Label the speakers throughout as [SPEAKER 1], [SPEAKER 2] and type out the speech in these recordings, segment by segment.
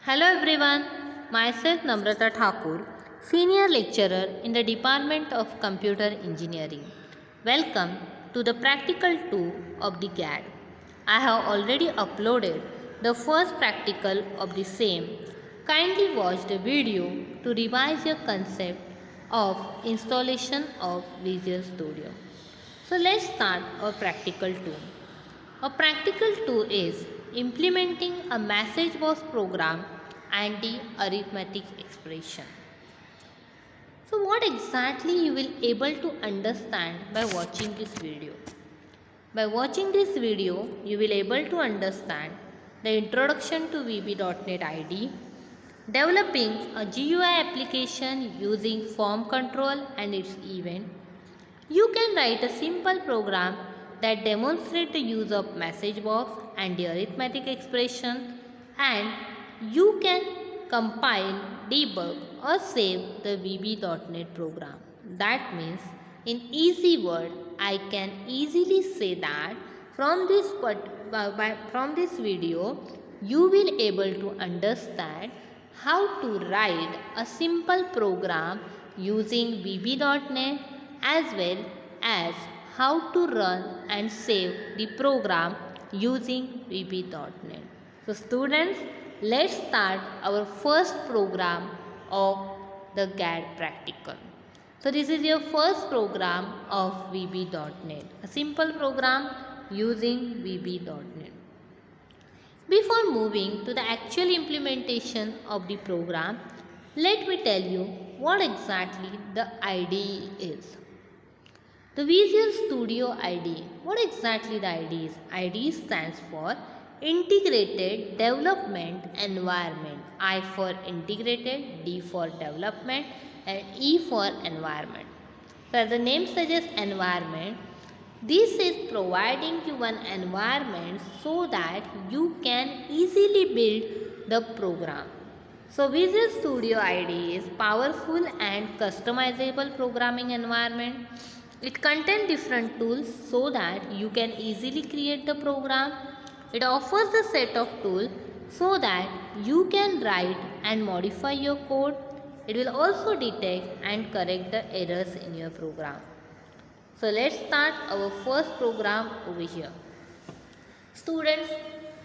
[SPEAKER 1] Hello everyone, myself Namrata Thakur, Senior Lecturer in the Department of Computer Engineering. Welcome to the Practical 2 of the GAD. I have already uploaded the first practical of the same. Kindly watch the video to revise your concept of installation of Visual Studio. So let's start our practical 2. A practical 2 is implementing a message box program and the arithmetic expression. So what exactly you will able to understand by watching this video? By watching this video, you will able to understand the introduction to VB.NET IDE, developing a GUI application using form control and its event. You can write a simple program that demonstrates the use of message box and the arithmetic expression, and you can compile, debug or save the VB.NET program. That means in easy word I can easily say that from this video you will able to understand how to write a simple program using VB.NET as well as how to run and save the program using VB.NET. So students, let's start our first program of the GAD practical. So this is your first program of VB.NET, a simple program using VB.NET. Before moving to the actual implementation of the program, let me tell you what exactly the IDE is. The Visual Studio IDE. What exactly the IDE is? IDE stands for Integrated Development Environment. I for integrated, D for development and E for environment. So as the name suggests environment, this is providing you an environment so that you can easily build the program. So Visual Studio IDE is powerful and customizable programming environment. It contains different tools so that you can easily create the program. It offers a set of tools so that you can write and modify your code. It will also detect and correct the errors in your program. So let's start our first program over here. Students,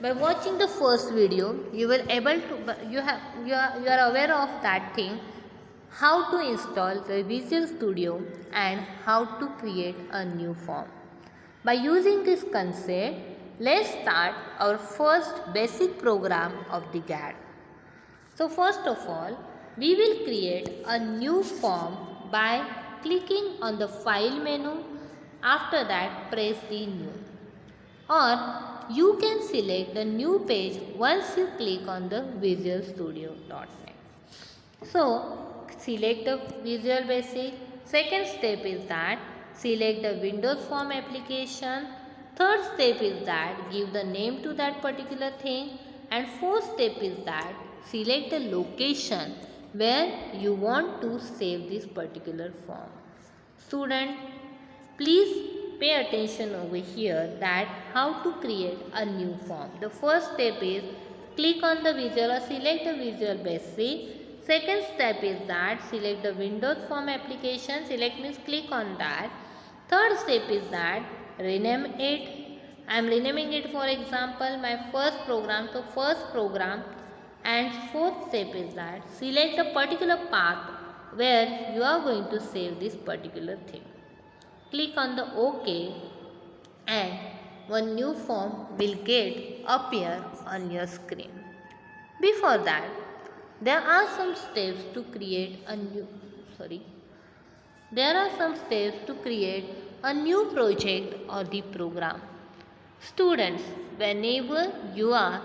[SPEAKER 1] by watching the first video, you will able to you are aware of that thing, how to install the Visual Studio and how to create a new form. By using this concept, let's start our first basic program of the GAD. So first of all, we will create a new form by clicking on the file menu. After that, press the new. Or you can select the new page once you click on the Visual Studio.NET. So select the Visual Basic. Second step is that select the Windows Form application. Third step is that give the name to that particular thing. And fourth step is that select the location where you want to save this particular form. Student, please pay attention over here that how to create a new form. The first step is click on the visual or select the Visual Basic. Second step is that select the Windows Form application. Select means click on that. Third step is that rename it. I am renaming it, for example, my first program. So first program. And fourth step is that select a particular path where you are going to save this particular thing. Click on the OK and one new form will appear on your screen. Before that, there are some steps to create a new project or the program. Students, whenever you are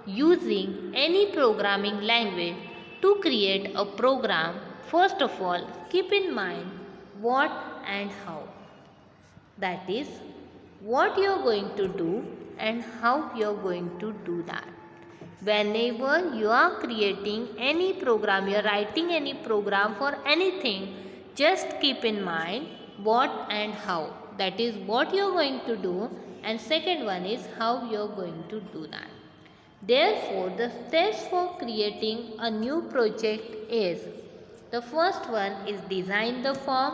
[SPEAKER 1] using any programming language to create a program, first of all, keep in mind what and how. That is, what you are going to do and how you are going to do that. Whenever you are creating any program, you are writing any program for anything, just keep in mind what and how. That is what you are going to do, and second one is how you are going to do that. Therefore, the steps for creating a new project is: the first one is design the form,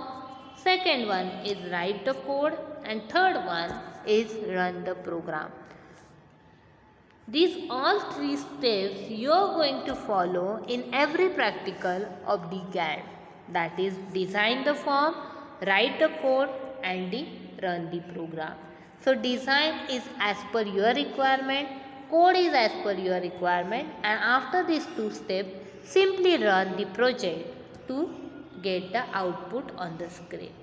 [SPEAKER 1] second one is write the code, and third one is run the program. These all three steps you are going to follow in every practical of the GAD. That is, design the form, write the code, and run the program. So design is as per your requirement, code is as per your requirement, and after these two steps, simply run the project to get the output on the screen.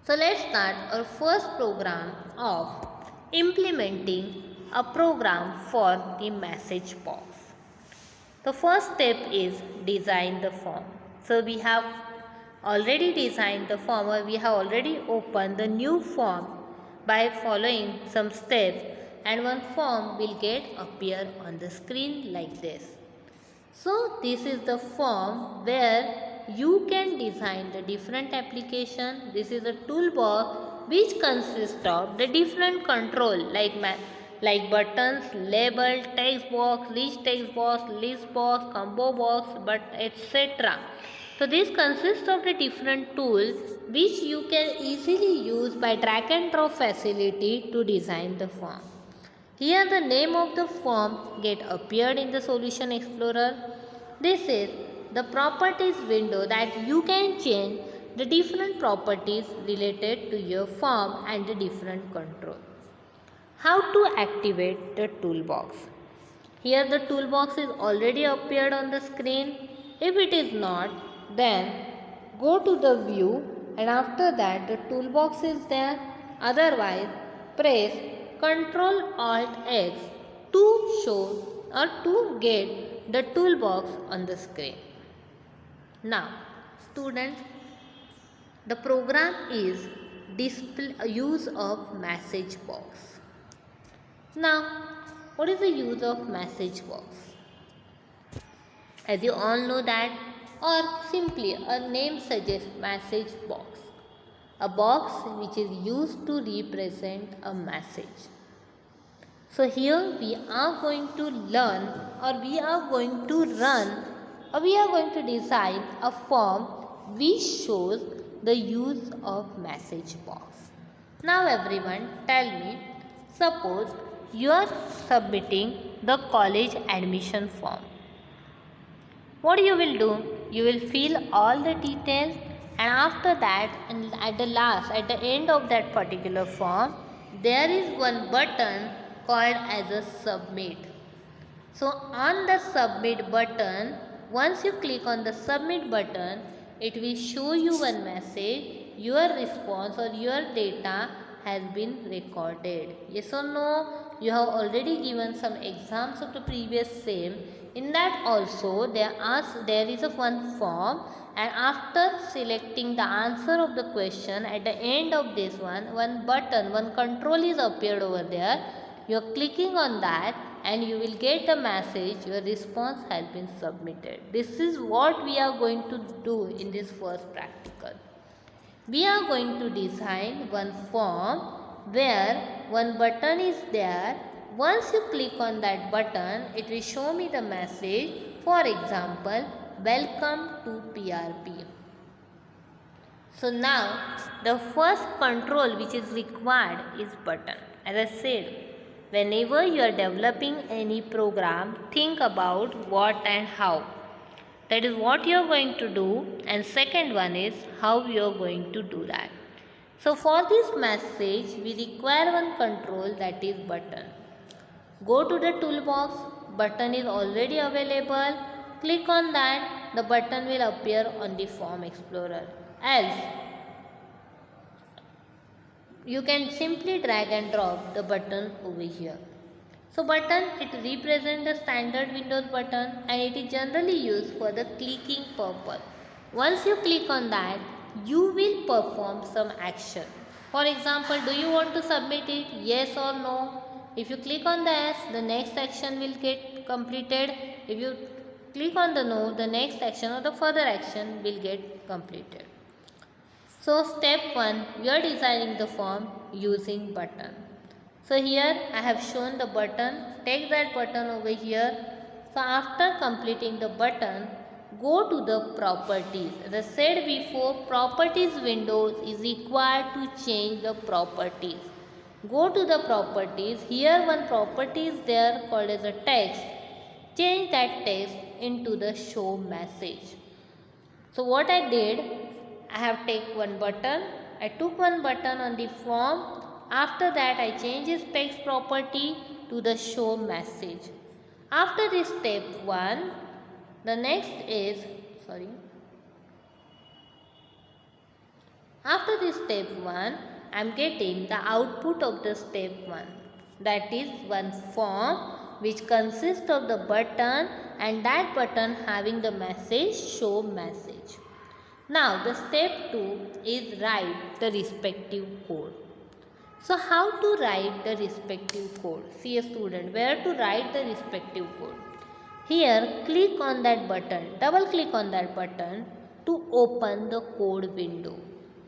[SPEAKER 1] So let's start our first program of implementing a program for the message box. The first step is design the form. So we have already designed the form, or we have already opened the new form by following some steps, and one form will get appear on the screen like this. So this is the form where you can design the different application. This is a toolbox which consists of the different control like buttons, label, text box, list box, combo box, but etc. So this consists of the different tools which you can easily use by drag and drop facility to design the form. Here the name of the form get appeared in the Solution Explorer. This is the properties window that you can change the different properties related to your form and the different control. How to activate the toolbox? Here the toolbox is already appeared on the screen. If it is not, then go to the view, and after that the toolbox is there. Otherwise, press Ctrl Alt X to show or to get the toolbox on the screen. Now, students, the program is display use of message box. Now, what is the use of message box? As you all know that, or simply a name suggests message box. A box which is used to represent a message. So here we are going to learn, or we are going to run, or we are going to design a form which shows the use of message box. Now everyone, tell me, suppose you are submitting the college admission form. What you will do? You will fill all the details, and after that, and at the end of that particular form, there is one button called as a submit. So on the submit button, once you click on the submit button, it will show you one message: your response or your data has been recorded. Yes or no? You have already given some exams of the previous same. In that also there is a one form, and after selecting the answer of the question, at the end of this one button, one control is appeared over there. You are clicking on that and you will get a message: your response has been submitted. This is what we are going to do in this first practical. We are going to design one form where one button is there. Once you click on that button, it will show me the message. For example, welcome to PRP. So now the first control which is required is button. As I said, whenever you are developing any program, think about what and how. That is what you are going to do, and second one is how you are going to do that. So for this message, we require one control, that is button. Go to the toolbox, button is already available. Click on that, the button will appear on the Form Explorer. Else, you can simply drag and drop the button over here. So button, it represents the standard Windows button, and it is generally used for the clicking purpose. Once you click on that, you will perform some action. For example, do you want to submit it? Yes or no? If you click on the yes, the next action will get completed. If you click on the no, the next action or the further action will get completed. So step 1, you are designing the form using button. So here I have shown the button. Take that button over here. So after completing the button, go to the properties. As I said before, properties window is required to change the properties. Go to the properties. Here one property is there called as a text. Change that text into the show message. So what I did, I have take one button. I took one button on the form. After that I change its text property to the show message. After this step 1, the next is, after this step 1, I am getting the output of the step 1. That is one form which consists of the button and that button having the message show message. Now the step 2 is write the respective code. So how to write the respective code? See a student, where to write the respective code? Here click on that button, double click on that button to open the code window.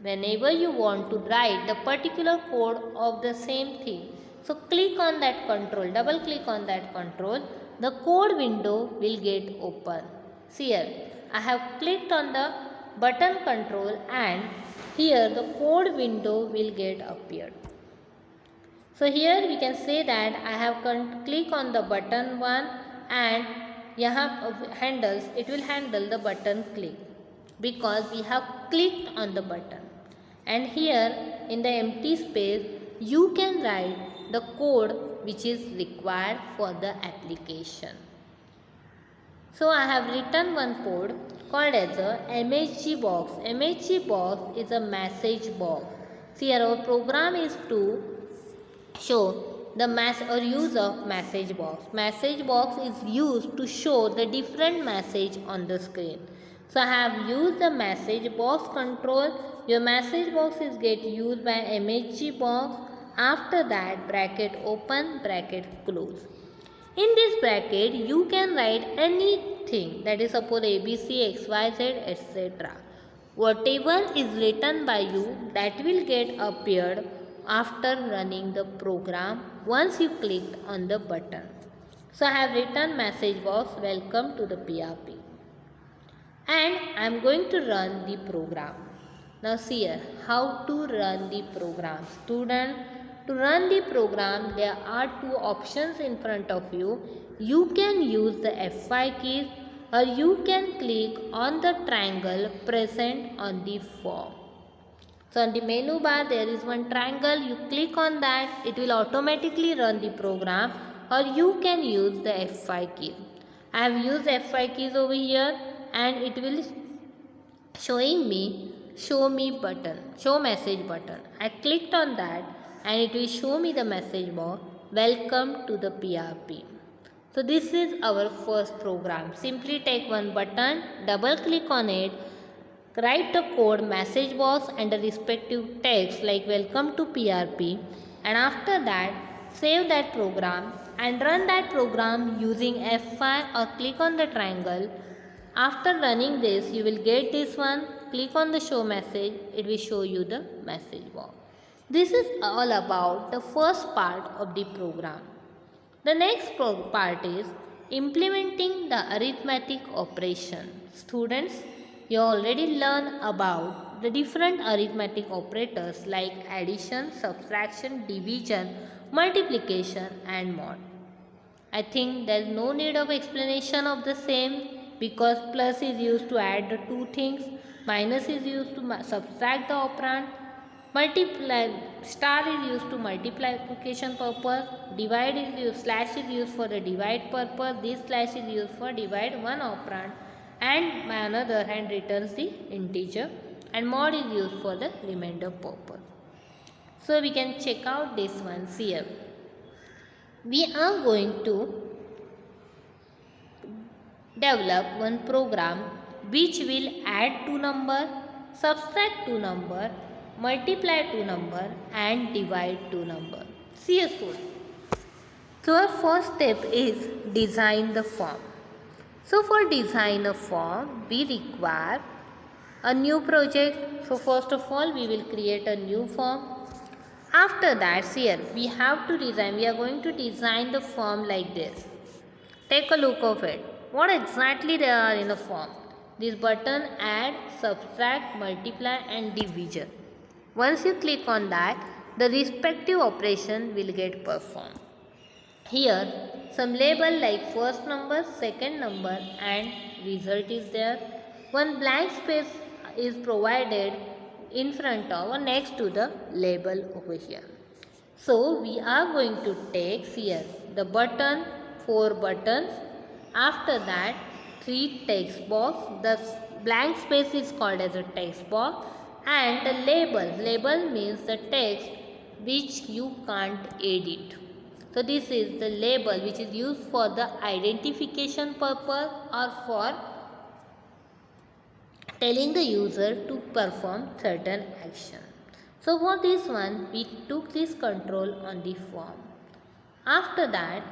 [SPEAKER 1] Whenever you want to write the particular code of the same thing, so click on that control, double click on that control, the code window will get open. See here, I have clicked on the button control and here the code window will get appeared. So here we can say that I have click on the button 1 and handles, it will handle the button click because we have clicked on the button. And here in the empty space you can write the code which is required for the application. So I have written one code called as a MHG box. MHG box is a message box. See here our program is to show the use of message box. Message box is used to show the different message on the screen. So I have used the message box control. Your message box is get used by MHG box. After that bracket open, bracket close. In this bracket you can write anything, that is suppose ABC, XYZ, etc. Whatever is written by you, that will get appeared after running the program once you clicked on the button. So I have written message box, welcome to the PRP, and I am going to run the program. Now see here how to run the program. Student, to run the program there are two options in front of you. You can use the F5 keys or you can click on the triangle present on the form. So on the menu bar there is one triangle, you click on that, it will automatically run the program, or you can use the F5 key. I have used F5 keys over here and it will showing me show message button. I clicked on that and it will show me the message box, welcome to the PRP. So this is our first program. Simply take one button, double click on it, write the code message box and the respective text like welcome to PRP, and after that save that program and run that program using F5 or click on the triangle. After running this you will get this one, click on the show message, it will show you the message box. This is all about the first part of the program. The next part is implementing the arithmetic operation. Students, you already learned about the different arithmetic operators like addition, subtraction, division, multiplication and mod. I think there is no need of explanation of the same because plus is used to add the two things, minus is used to subtract the operand, star is used to multiplication purpose, divide is used, slash is used for the divide purpose, this slash is used for divide one operand, and by another hand returns the integer, and mod is used for the remainder purpose. So we can check out this one here. We are going to develop one program which will add two number, subtract two number, multiply two number and divide two number. See a student. So our first step is design the form. So for design a form we require a new project. So first of all we will create a new form. After that, here we have to design, we are going to design the form like this. Take a look of it. What exactly they are in a form? This button add, subtract, multiply and division. Once you click on that, the respective operation will get performed. Here some label like first number, second number and result is there. One blank space is provided in front of or next to the label over here. So we are going to take here the button, 4 buttons. After that 3 text box. The blank space is called as a text box. And the label. Label means the text which you can't edit. So this is the label which is used for the identification purpose or for telling the user to perform certain action. So for this one, we took this control on the form. After that,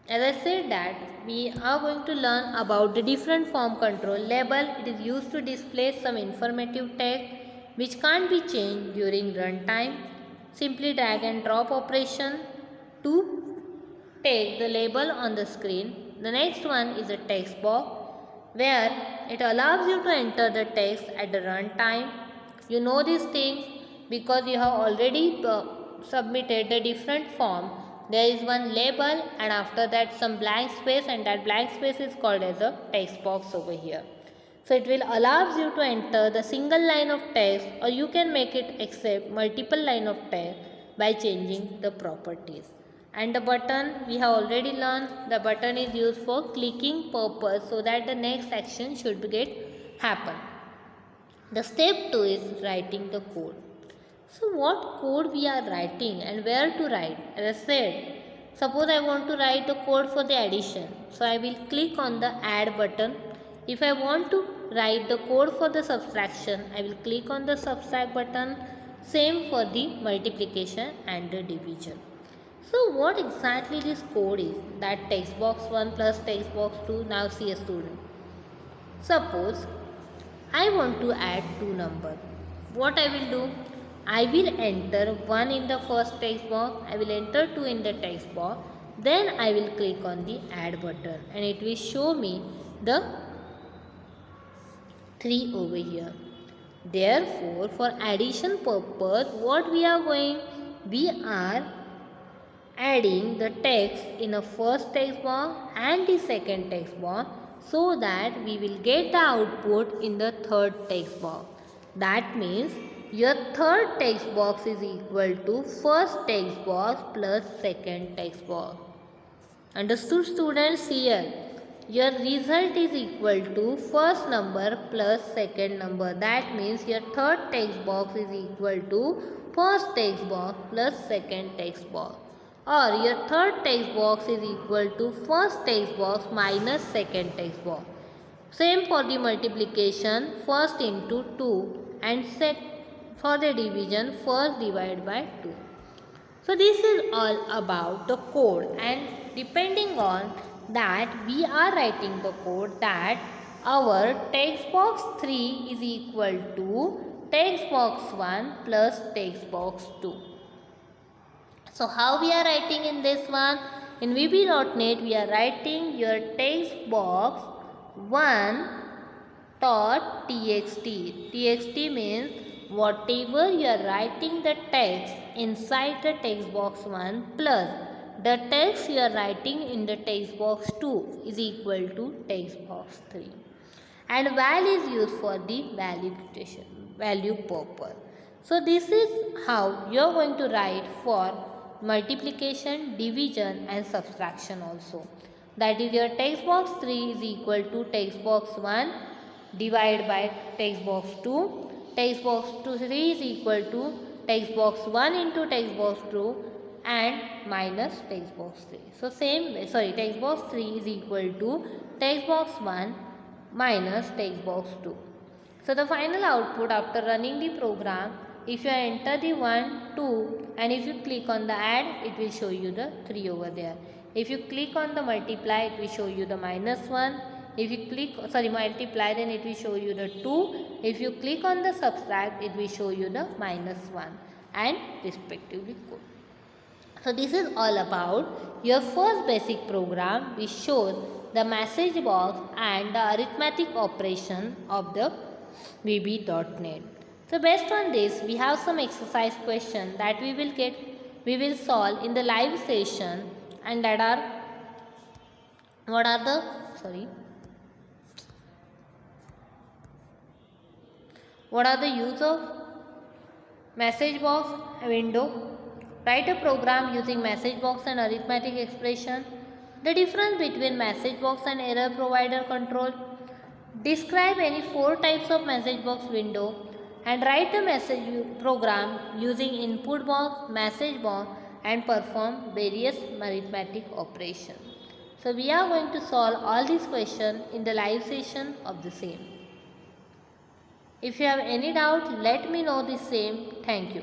[SPEAKER 1] as I said that we are going to learn about the different form control. Label, it is used to display some informative text which can't be changed during runtime. Simply drag and drop operation to take the label on the screen. The next one is a text box where it allows you to enter the text at the runtime. You know these things because you have already submitted the different form. There is one label and after that some blank space, and that blank space is called as a text box over here. So it will allows you to enter the single line of text, or you can make it accept multiple line of text by changing the properties. And the button, we have already learned, the button is used for clicking purpose so that the next action should get happen. The step 2 is writing the code. So what code we are writing and where to write? As I said, suppose I want to write the code for the addition. So I will click on the add button. If I want to write the code for the subtraction, I will click on the subtract button. Same for the multiplication and the division. So what exactly this code is? That text box 1 plus text box 2. Now see a student. Suppose I want to add 2 numbers. What I will do? I will enter 1 in the first text box. I will enter 2 in the text box. Then I will click on the add button and it will show me the 3 over here. Therefore, for addition purpose, what we are going? We are adding the text in a first text box and the second text box so that we will get the output in the third text box. That means your third text box is equal to first text box plus second text box. Understood students? Here your result is equal to first number plus second number. That means your third text box is equal to first text box plus second text box. Or your third text box is equal to first text box minus second text box. Same for the multiplication, first into 2, and for the division, first divided by 2. So this is all about the code, and depending on that we are writing the code that our text box 3 is equal to text box 1 plus text box 2. So how we are writing in this one? In VB.NET we are writing your text box 1 dot txt. Txt means whatever you are writing the text inside the text box 1 plus the text you are writing in the text box 2 is equal to text box 3. And val is used for the value purpose. So this is how you are going to write for multiplication, division and subtraction also. That is your text box 3 is equal to text box 1 divided by text box 2. Text box 3 is equal to text box 1 into text box 2 and minus text box 3. So text box 3 is equal to text box 1 minus text box 2. So the final output after running the program, if you enter the 1, 2 and if you click on the add, it will show you the 3 over there. If you click on the multiply, it will show you the minus 1. If you multiply, then it will show you the 2. If you click on the subtract, it will show you the minus 1. and respectively code. So this is all about your first basic program which shows the message box and the arithmetic operation of the VB.NET. So based on this, we have some exercise question that we will solve in the live session, and that are what are the what are the use of message box window, write a program using message box and arithmetic expression, the difference between message box and error provider control, describe any 4 types of message box window, and write a message program using input box, message box, and perform various arithmetic operations. So we are going to solve all these questions in the live session of the same. If you have any doubt, let me know the same. Thank you.